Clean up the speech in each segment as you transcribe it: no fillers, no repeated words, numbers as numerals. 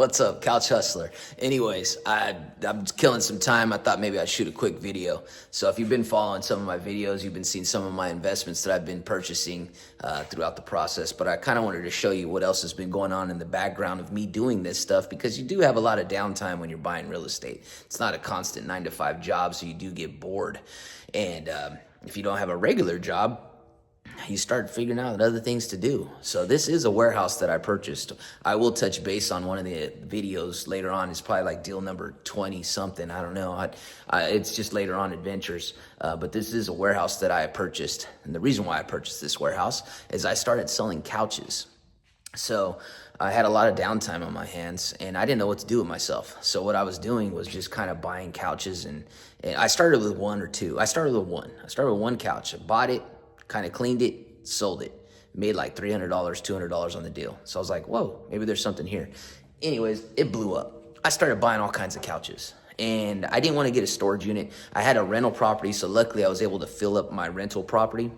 What's up, Couch Hustler? Anyways, I'm killing some time. I thought maybe I'd shoot a quick video. So if you've been following some of my videos, you've been seeing some of my investments that I've been purchasing throughout the process. But I kind of wanted to show you what else has been going on in the background of me doing this stuff, because you do have a lot of downtime when you're buying real estate. It's not a constant 9-to-5 job, so you do get bored. And if you don't have a regular job, you start figuring out other things to do. So this is a warehouse that I purchased. I will touch base on one of the videos later on. It's probably like deal number 20 something. I don't know. It's just later on adventures. But this is a warehouse that I purchased. And the reason why I purchased this warehouse is I started selling couches. So I had a lot of downtime on my hands and I didn't know what to do with myself. So what I was doing was just kind of buying couches, and I started with one or two. I started with one couch. I bought it, kind of cleaned it, sold it, made like $300, $200 on the deal. So I was like, whoa, maybe there's something here. Anyways, it blew up. I started buying all kinds of couches, and I didn't want to get a storage unit. I had a rental property, so luckily I was able to fill up my rental property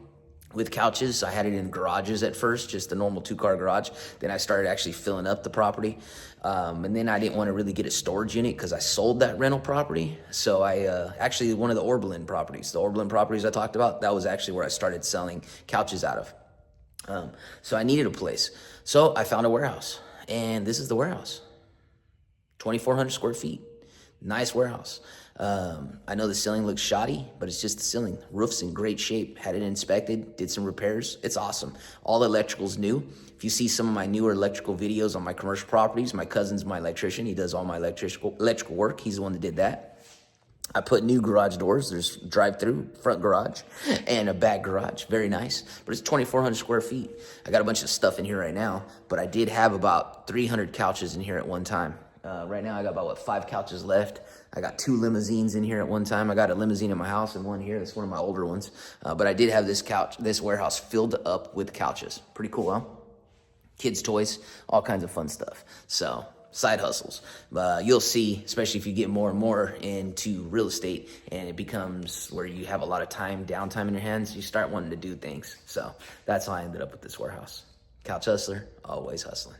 with couches. I had it in garages at first, just a normal 2-car garage. Then I started actually filling up the property. And then I didn't want to really get a storage unit because I sold that rental property. So I actually, one of the Oberlin properties I talked about, that was actually where I started selling couches out of. So I needed a place. So I found a warehouse, and this is the warehouse. 2,400 square feet. Nice warehouse. I know the ceiling looks shoddy, but it's just the ceiling. Roof's in great shape. Had it inspected, did some repairs. It's awesome. All electrical's new. If you see some of my newer electrical videos on my commercial properties, my cousin's my electrician. He does all my electrical work. He's the one that did that. I put new garage doors. There's drive-through, front garage, and a back garage. Very nice. But it's 2,400 square feet. I got a bunch of stuff in here right now, but I did have about 300 couches in here at one time. Right now I got about 5 couches left. I got 2 limousines in here at one time. I got a limousine in my house and one here. That's one of my older ones. But I did have this warehouse filled up with couches. Pretty cool, huh? Kids' toys, all kinds of fun stuff. So side hustles. You'll see, especially if you get more and more into real estate and it becomes where you have a lot of downtime in your hands, you start wanting to do things. So that's how I ended up with this warehouse. Couch hustler, always hustling.